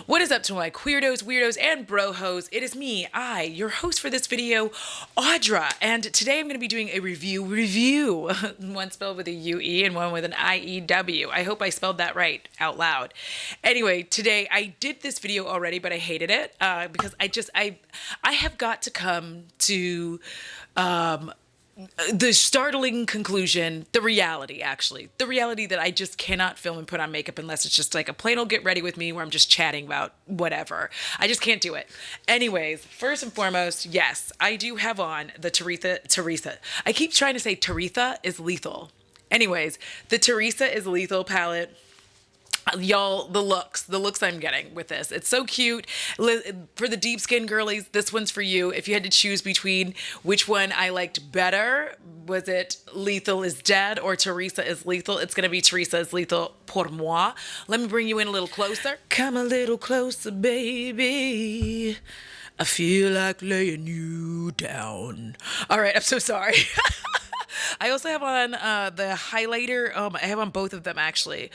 What is up to my queerdos, weirdos, and brohos? It is me, your host for this video, Audra, and today I'm going to be doing a review, one spelled with a UE and one with an IEW. I hope I spelled that right out loud. Anyway, today I did this video already, but I hated it because I have got to come to the startling conclusion, the reality that I just cannot film and put on makeup unless it's just like a plain old get ready with me where I'm just chatting about whatever. I just can't do it. Anyways, first and foremost, yes, I do have on the Theresa. I keep trying to say Theresa is lethal. Anyways, the Theresa is lethal palette. Y'all, the looks I'm getting with this. It's so cute. For the deep skin girlies, this one's for you. If you had to choose between which one I liked better, was it Lethal is Dead or Theresa is Lethal? It's going to be Theresa is Lethal pour moi. Let me bring you in a little closer. Come a little closer, baby. I feel like laying you down. All right, I'm so sorry. I also have on the highlighter. I have on both of them, actually.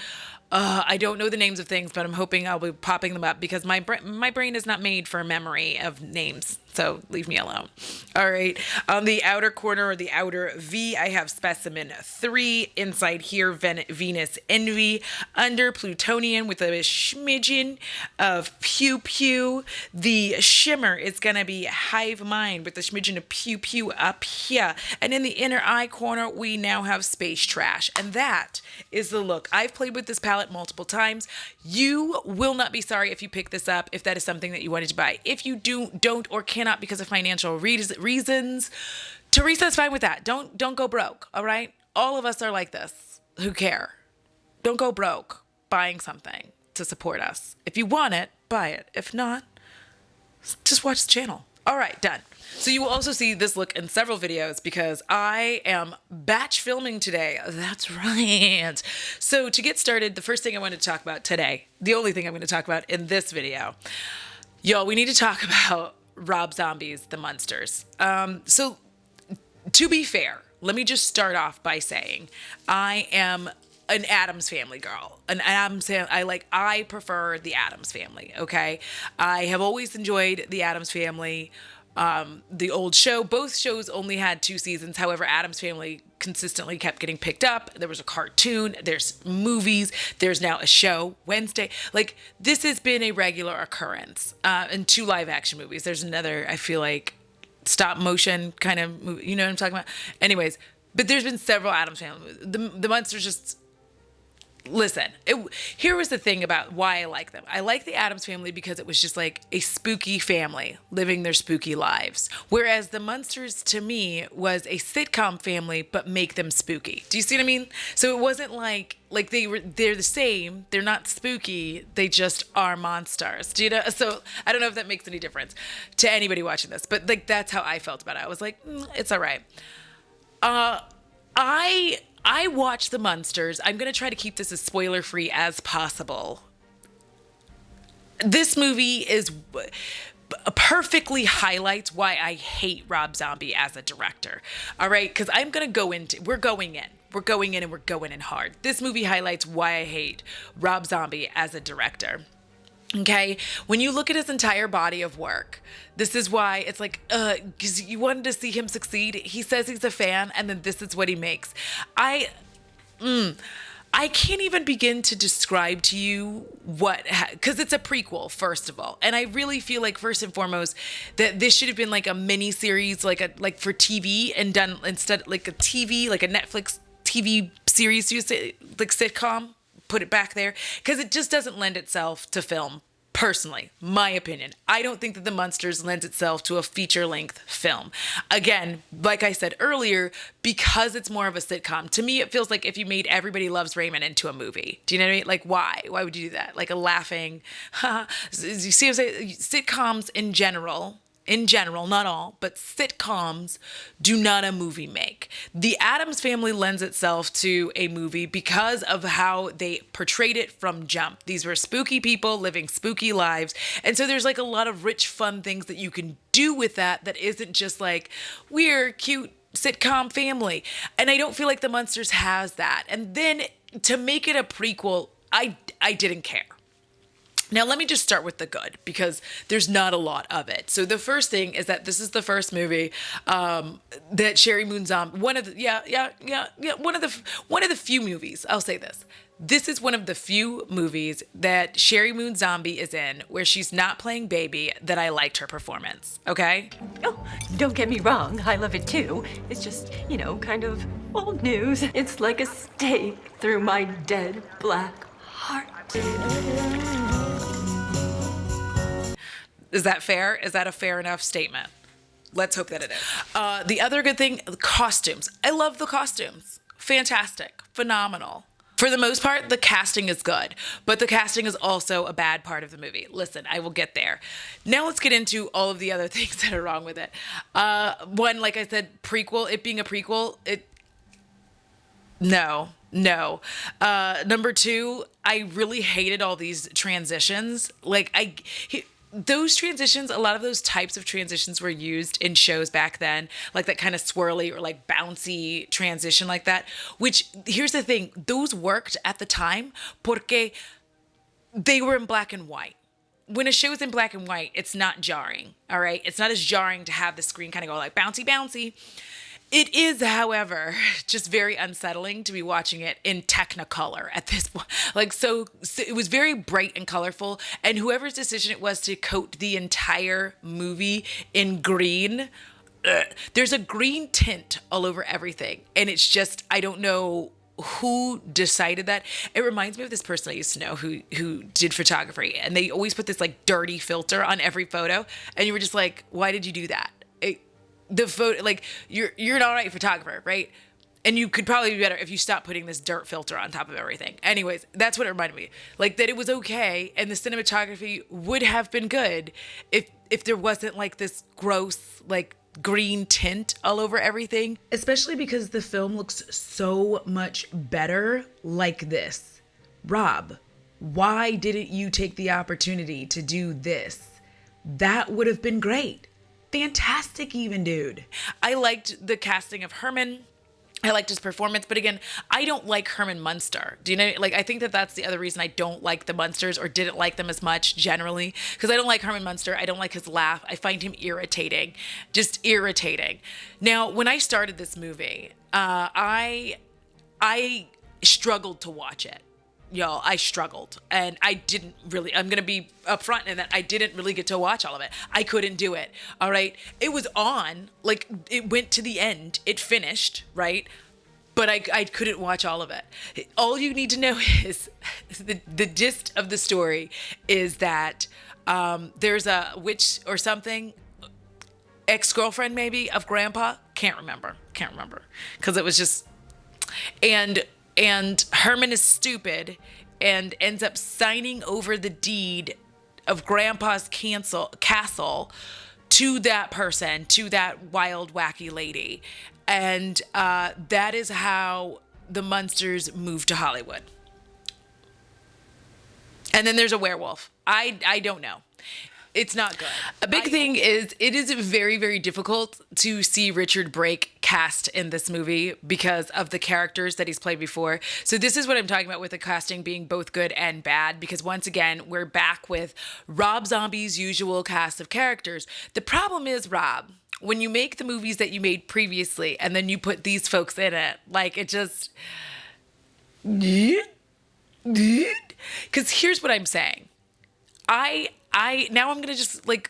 I don't know the names of things, but I'm hoping I'll be popping them up because my brain is not made for memory of names. So leave me alone. All right. On the outer corner or the outer V, I have Specimen 3. Inside here, Venus Envy. Under Plutonian with a smidgen of Pew Pew. The shimmer is going to be Hive Mind with a smidgen of Pew Pew up here. And in the inner eye corner, we now have Space Trash. And that is the look. I've played with this palette multiple times. You will not be sorry if you pick this up, if that is something that you wanted to buy. If you don't or cannot because of financial reasons, Teresa's fine with that. Don't go broke, all right? All of us are like this who care. Don't go broke buying something to support us. If you want it, buy it. If not, just watch the channel. All right, done. So you will also see this look in several videos because I am batch filming today. That's right. So to get started, the first thing I want to talk about today, the only thing I'm going to talk about in this video, y'all, we need to talk about Rob Zombie's The Munsters. So to be fair, let me just start off by saying I am an Addams Family girl. I prefer the Addams Family, okay? I have always enjoyed the Addams Family. The old show, both shows only had 2 seasons. However, Addams Family consistently kept getting picked up. There was a cartoon, there's movies, there's now a show Wednesday. Like, this has been a regular occurrence. And 2 live action movies. There's another, I feel like, stop motion kind of movie. You know what I'm talking about? Anyways, but there's been several Addams Family movies. The Munsters just... Listen, here was the thing about why I like them. I like the Addams Family because it was just like a spooky family living their spooky lives. Whereas the Munsters, to me, was a sitcom family, but make them spooky. Do you see what I mean? So it wasn't like they're the same. They're not spooky. They just are monsters. Do you know? So I don't know if that makes any difference to anybody watching this, but like that's how I felt about it. I was like, it's all right. I watched The Munsters. I'm going to try to keep this as spoiler-free as possible. This movie perfectly highlights why I hate Rob Zombie as a director. All right? Because we're going in hard. This movie highlights why I hate Rob Zombie as a director. Okay, when you look at his entire body of work, this is why it's like, because you wanted to see him succeed. He says he's a fan, and then this is what he makes. I can't even begin to describe to you because it's a prequel, first of all, and I really feel like first and foremost that this should have been like a mini series, like for TV, and done instead like a TV, like a Netflix TV series, you say, like sitcom. Put it back there because it just doesn't lend itself to film. Personally, my opinion, I don't think that The Munsters lends itself to a feature-length film. Again, like I said earlier, because it's more of a sitcom, to me it feels like if you made Everybody Loves Raymond into a movie. Do you know what I mean? Like, why? Why would you do that? Like a laughing, you see what I'm saying? Sitcoms in general, not all, but sitcoms do not a movie make. The Addams Family lends itself to a movie because of how they portrayed it from jump. These were spooky people living spooky lives. And so there's like a lot of rich, fun things that you can do with that isn't just like, we're cute sitcom family. And I don't feel like The Munsters has that. And then to make it a prequel, I didn't care. Now, let me just start with the good because there's not a lot of it. So the first thing is that this is the first movie that Sherry Moon Zombie, one of the few movies. I'll say this. This is one of the few movies that Sherry Moon Zombie is in where she's not playing baby that I liked her performance. Okay? Oh, don't get me wrong. I love it too. It's just, kind of old news. It's like a stake through my dead black heart. Is that fair? Is that a fair enough statement? Let's hope that it is. The other good thing, the costumes. I love the costumes. Fantastic. Phenomenal. For the most part, the casting is good, but the casting is also a bad part of the movie. Listen, I will get there. Now let's get into all of the other things that are wrong with it. One, like I said, prequel, it being a prequel, no. Number two, I really hated all these transitions. Those transitions, a lot of those types of transitions were used in shows back then, like that kind of swirly or like bouncy transition like that, which here's the thing, those worked at the time porque they were in black and white. When a show is in black and white, it's not jarring, all right? It's not as jarring to have the screen kind of go like bouncy, bouncy. It is, however, just very unsettling to be watching it in Technicolor at this point. So it was very bright and colorful, and whoever's decision it was to coat the entire movie in green, there's a green tint all over everything, and it's just, I don't know who decided that. It reminds me of this person I used to know who did photography, and they always put this like dirty filter on every photo, and you were just like, why did you do that? The photo, like, you're an all right photographer, right? And you could probably be better if you stopped putting this dirt filter on top of everything. Anyways, that's what it reminded me. Like, that it was okay and the cinematography would have been good if there wasn't like this gross, like, green tint all over everything. Especially because the film looks so much better like this. Rob, why didn't you take the opportunity to do this? That would have been great. Fantastic even, dude. I liked the casting of Herman. I liked his performance, but again, I don't like Herman Munster. Do you know, like, I think that that's the other reason I don't like the Munsters or didn't like them as much generally, because I don't like Herman Munster. I don't like his laugh. I find him irritating, just irritating. Now, when I started this movie, I struggled to watch it. Y'all, I struggled, and I didn't really, I'm going to be upfront in that I didn't really get to watch all of it. I couldn't do it, all right? It was on, like, it went to the end, it finished, right? But I couldn't watch all of it. All you need to know is, the gist of the story is that there's a witch or something, ex-girlfriend maybe, of Grandpa, can't remember, because it was just, and Herman is stupid and ends up signing over the deed of Grandpa's castle to that person, to that wild, wacky lady. And that is how the Munsters moved to Hollywood. And then there's a werewolf. I don't know. It's not good. A big thing is it is very, very difficult to see Richard Brake cast in this movie because of the characters that he's played before. So this is what I'm talking about with the casting being both good and bad, because once again, we're back with Rob Zombie's usual cast of characters. The problem is, Rob, when you make the movies that you made previously and then you put these folks in it, like, it just... Because here's what I'm saying. Now I'm going to just like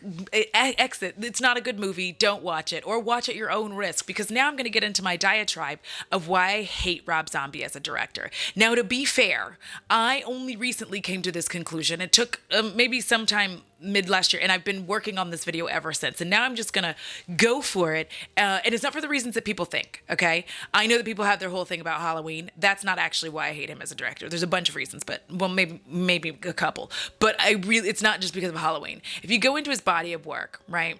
exit. It's not a good movie. Don't watch it, or watch at your own risk, because now I'm going to get into my diatribe of why I hate Rob Zombie as a director. Now, to be fair, I only recently came to this conclusion. It took maybe sometime mid last year, and I've been working on this video ever since. And now I'm just going to go for it. And it's not for the reasons that people think, okay? I know that people have their whole thing about Halloween. That's not actually why I hate him as a director. There's a bunch of reasons, but well, maybe a couple. But it's not just because of Halloween. If you go into his body of work, right?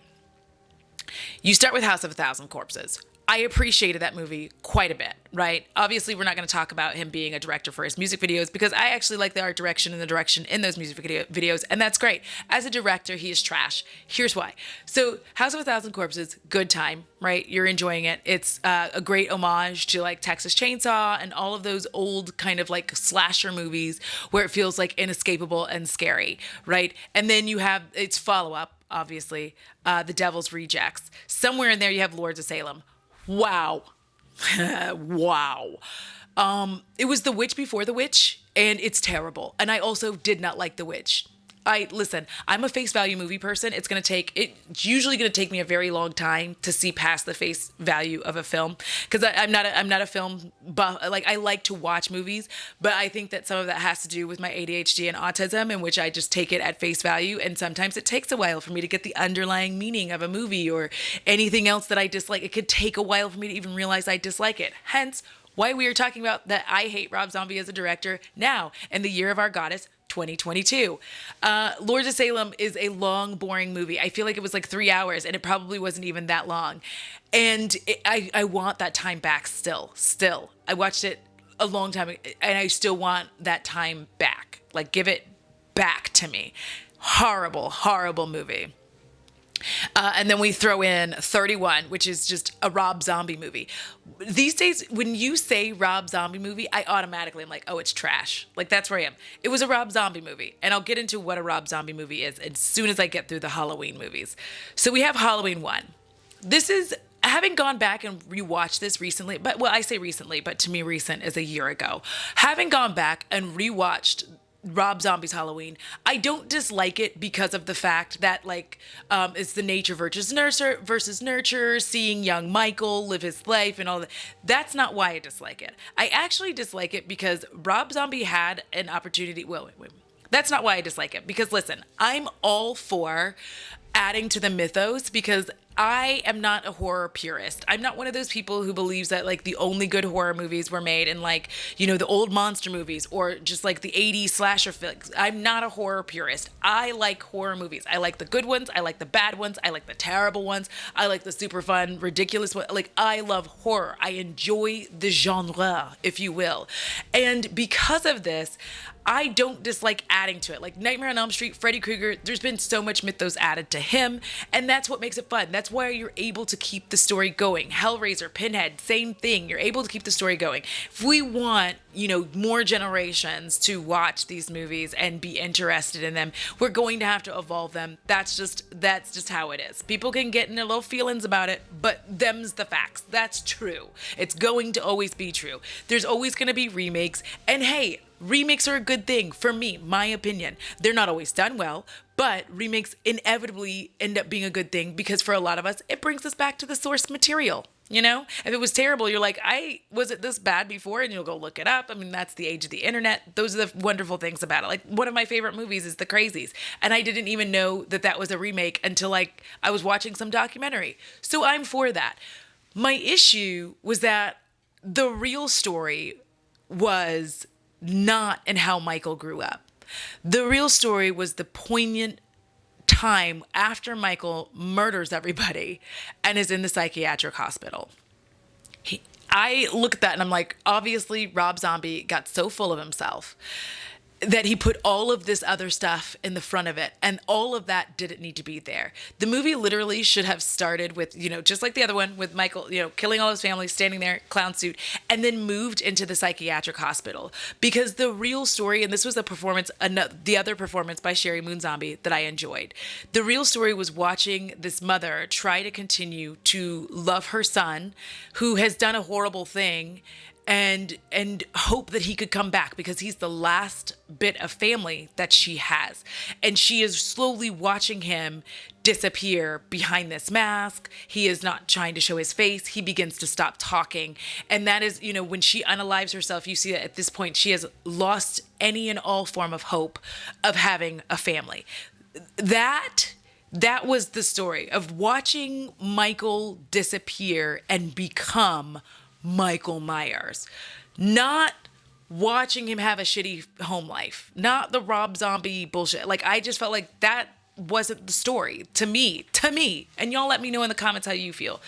You start with House of a Thousand Corpses. I appreciated that movie quite a bit, right? Obviously, we're not going to talk about him being a director for his music videos because I actually like the art direction and the direction in those music videos, and that's great. As a director, he is trash. Here's why. So, House of a Thousand Corpses, good time, right? You're enjoying it. It's a great homage to like Texas Chainsaw and all of those old kind of like slasher movies where it feels like inescapable and scary, right? And then you have its follow-up, obviously, The Devil's Rejects. Somewhere in there, you have Lords of Salem. Wow. Wow. It was The Witch Before the Witch, and it's terrible. And I also did not like The Witch. Listen, I'm a face value movie person. It's usually going to take me a very long time to see past the face value of a film because I'm not a film buff. Like, I like to watch movies, but I think that some of that has to do with my ADHD and autism, in which I just take it at face value. And sometimes it takes a while for me to get the underlying meaning of a movie or anything else that I dislike. It could take a while for me to even realize I dislike it. Hence why we are talking about that I hate Rob Zombie as a director now in the year of our goddess, 2022. Lords of Salem is a long, boring movie. I feel like it was like 3 hours and it probably wasn't even that long. And I want that time back still. I watched it a long time and I still want that time back. Like, give it back to me. Horrible, horrible movie. And then we throw in 31, which is just a Rob Zombie movie. These days, when you say Rob Zombie movie, I automatically am like, oh, it's trash. Like, that's where I am. It was a Rob Zombie movie. And I'll get into what a Rob Zombie movie is as soon as I get through the Halloween movies. So we have Halloween 1. This is, having gone back and rewatched this recently, but, well, I say recently, but to me recent is a year ago. Having gone back and rewatched Rob Zombie's Halloween, I don't dislike it because of the fact that, like, it's the nature versus nurture, seeing young Michael live his life and all that. That's not why I dislike it. I actually dislike it because Rob Zombie had an opportunity. Well, wait. That's not why I dislike it. Because listen, I'm all for adding to the mythos because I am not a horror purist. I'm not one of those people who believes that like the only good horror movies were made in like, you know, the old monster movies or just like the 80s slasher films. I'm not a horror purist. I like horror movies. I like the good ones. I like the bad ones. I like the terrible ones. I like the super fun, ridiculous ones. Like, I love horror. I enjoy the genre, if you will. And because of this, I don't dislike adding to it. Like Nightmare on Elm Street, Freddy Krueger, there's been so much mythos added to him, and that's what makes it fun. That's why you're able to keep the story going. Hellraiser, Pinhead, same thing. You're able to keep the story going. If we want, you know, more generations to watch these movies and be interested in them, we're going to have to evolve them. That's just how it is. People can get in their little feelings about it, but them's the facts. That's true. It's going to always be true. There's always going to be remakes, and hey, remakes are a good thing for me, my opinion. They're not always done well, but remakes inevitably end up being a good thing because for a lot of us, it brings us back to the source material. You know, if it was terrible, you're like, was it this bad before? And you'll go look it up. I mean, that's the age of the internet. Those are the wonderful things about it. Like, one of my favorite movies is The Crazies. And I didn't even know that that was a remake until like I was watching some documentary. So I'm for that. My issue was that the real story was not in how Michael grew up. The real story was the poignant time after Michael murders everybody and is in the psychiatric hospital. I look at that and I'm like, obviously Rob Zombie got so full of himself that he put all of this other stuff in the front of it, and all of that didn't need to be there. The movie literally should have started with, you know, just like the other one with Michael, you know, killing all his family, standing there, clown suit, and then moved into the psychiatric hospital. Because the real story, and this was a performance, the other performance by Sherry Moon Zombie that I enjoyed. The real story was watching this mother try to continue to love her son, who has done a horrible thing, and hope that he could come back because he's the last bit of family that she has. And she is slowly watching him disappear behind this mask. He is not trying to show his face. He begins to stop talking. And that is, you know, when she unalives herself, you see that at this point she has lost any and all form of hope of having a family. That was the story of watching Michael disappear and become Michael Myers, not watching him have a shitty home life, not the Rob Zombie bullshit. Like, I just felt like that wasn't the story to me, and y'all let me know in the comments how you feel.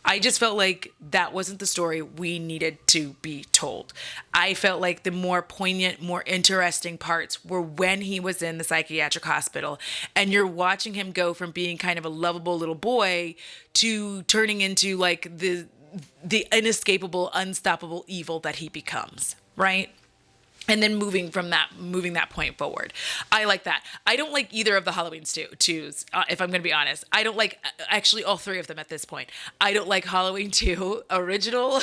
I just felt like that wasn't the story we needed to be told. I felt like the more poignant, more interesting parts were when he was in the psychiatric hospital and you're watching him go from being kind of a lovable little boy to turning into like the inescapable, unstoppable evil that he becomes, right? And then moving that point forward. I like that. I don't like either of the Halloween twos, if I'm going to be honest. I don't like, actually, all three of them at this point. I don't like Halloween 2 original,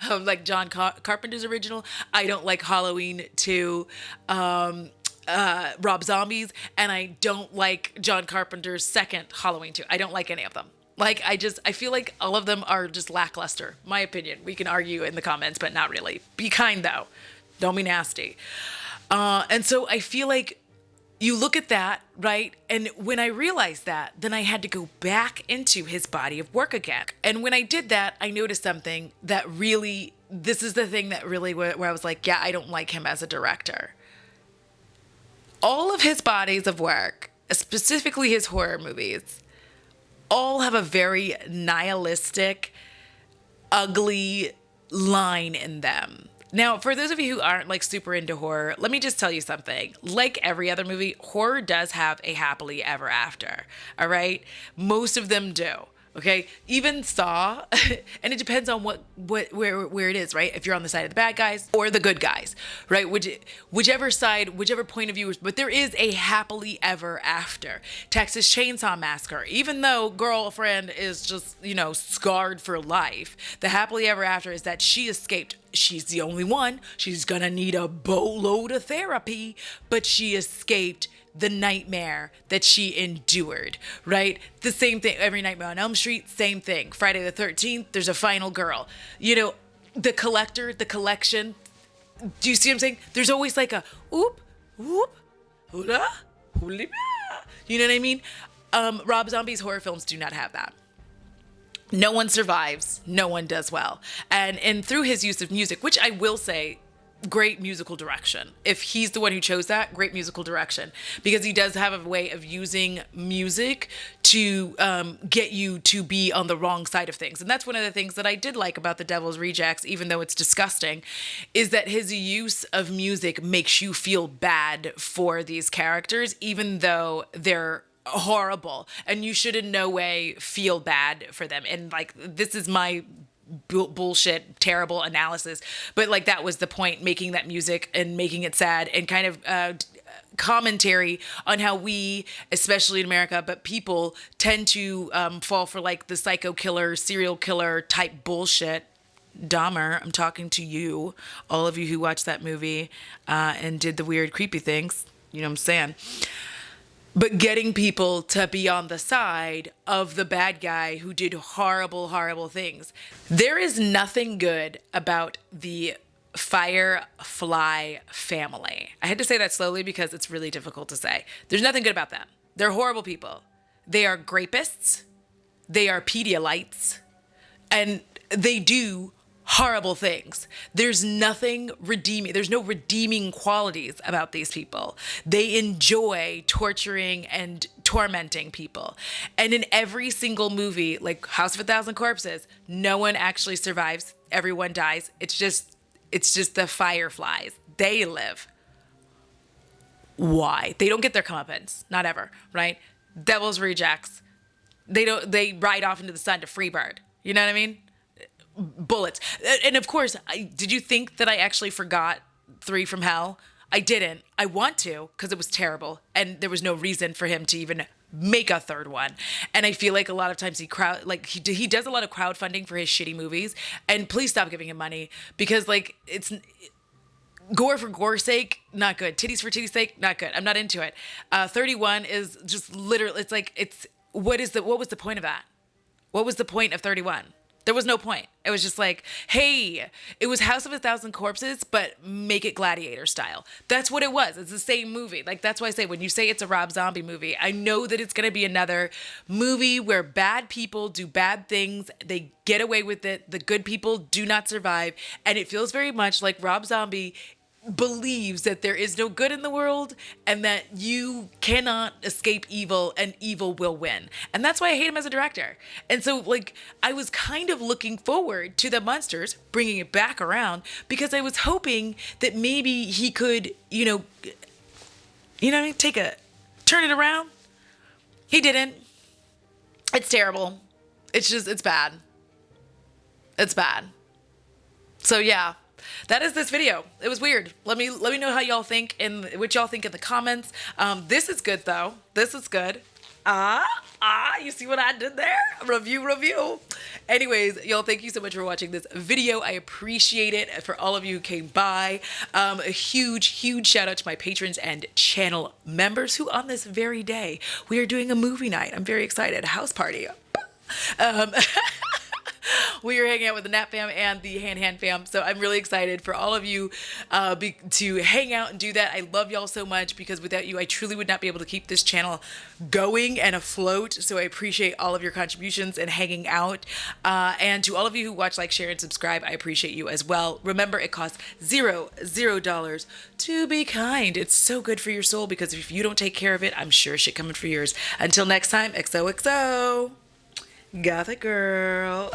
like John Carpenter's original. I don't like Halloween 2 Rob Zombie's. And I don't like John Carpenter's second Halloween 2. I don't like any of them. Like, I feel like all of them are just lackluster. My opinion. We can argue in the comments, but not really. Be kind, though. Don't be nasty. And so I feel like you look at that, right? And when I realized that, then I had to go back into his body of work again. And when I did that, I noticed something that really, this is the thing that really, where I was like, yeah, I don't like him as a director. All of his bodies of work, specifically his horror movies, all have a very nihilistic, ugly line in them. Now, for those of you who aren't like super into horror, let me just tell you something. Like every other movie, horror does have a happily ever after. All right? Most of them do. Okay? Even Saw, and it depends on where it is, right? If you're on the side of the bad guys or the good guys, right? Whichever side, whichever point of view, but there is a happily ever after. Texas Chainsaw Massacre, even though girlfriend is just, scarred for life, the happily ever after is that she escaped. She's the only one. She's gonna need a boatload of therapy, but she escaped the nightmare that she endured, right? The same thing, every Nightmare on Elm Street, same thing. Friday the 13th, there's a final girl. The collector, the collection, do you see what I'm saying? There's always like a oop, oop, hula, hula. You know what I mean? Rob Zombie's horror films do not have that. No one survives. No one does well. And through his use of music, which I will say, great musical direction. If he's the one who chose that, great musical direction. Because he does have a way of using music to get you to be on the wrong side of things. And that's one of the things that I did like about The Devil's Rejects, even though it's disgusting, is that his use of music makes you feel bad for these characters, even though they're horrible and you should in no way feel bad for them. And like, this is my bullshit terrible analysis, but like that was the point, making that music and making it sad and kind of commentary on how we, especially in America, but people tend to fall for like the psycho killer, serial killer type bullshit. Dahmer, I'm talking to you, all of you who watched that movie and did the weird creepy things, you know what I'm saying? But getting people to be on the side of the bad guy who did horrible, horrible things. There is nothing good about the Firefly family. I had to say that slowly because it's really difficult to say. There's nothing good about them. They're horrible people. They are grapists. They are Pedialites. And they do horrible things. There's nothing redeeming. There's no redeeming qualities about these people. They enjoy torturing and tormenting people. And in every single movie, like House of a Thousand Corpses, no one actually survives. Everyone dies. It's just the Fireflies. They live. Why? They don't get their comeuppance. Not ever, right? Devil's Rejects. They ride off into the sun to Freebird. You know what I mean? Bullets. And of course, did you think that I actually forgot 3 from Hell? I didn't. I want to, because it was terrible. And there was no reason for him to even make a third one. And I feel like a lot of times he does a lot of crowdfunding for his shitty movies. And please stop giving him money, because like it's gore for gore's sake, not good. Titties for titties' sake, not good. I'm not into it. 31 is just literally, what was the point of that? What was the point of 31? There was no point. It was just like, hey, it was House of a Thousand Corpses, but make it Gladiator style. That's what it was. It's the same movie. Like, that's why I say, when you say it's a Rob Zombie movie, I know that it's going to be another movie where bad people do bad things. They get away with it. The good people do not survive. And it feels very much like Rob Zombie believes that there is no good in the world and that you cannot escape evil and evil will win. And that's why I hate him as a director. And so like I was kind of looking forward to the Munsters bringing it back around because I was hoping that maybe he could, turn it around. He didn't. It's terrible. It's bad. It's bad. So yeah. That is this video. It was weird. Let me know how y'all think and what y'all think in the comments. This is good though. This is good. You see what I did there? Review. Anyways, y'all, thank you so much for watching this video. I appreciate it for all of you who came by. A huge shout out to my patrons and channel members who on this very day, we are doing a movie night. I'm very excited. A house party. We are hanging out with the Nap fam and the Hand fam. So I'm really excited for all of you to hang out and do that. I love y'all so much because without you, I truly would not be able to keep this channel going and afloat. So I appreciate all of your contributions and hanging out. And to all of you who watch, like, share, and subscribe, I appreciate you as well. Remember, it costs $0 to be kind. It's so good for your soul because if you don't take care of it, I'm sure shit coming for yours. Until next time, XOXO. Gothic girl.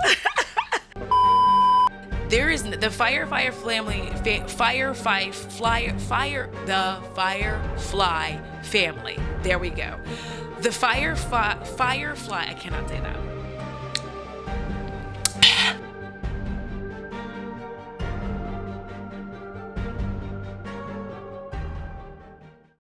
There is the Firefly family. There we go. The Firefly, I cannot say that.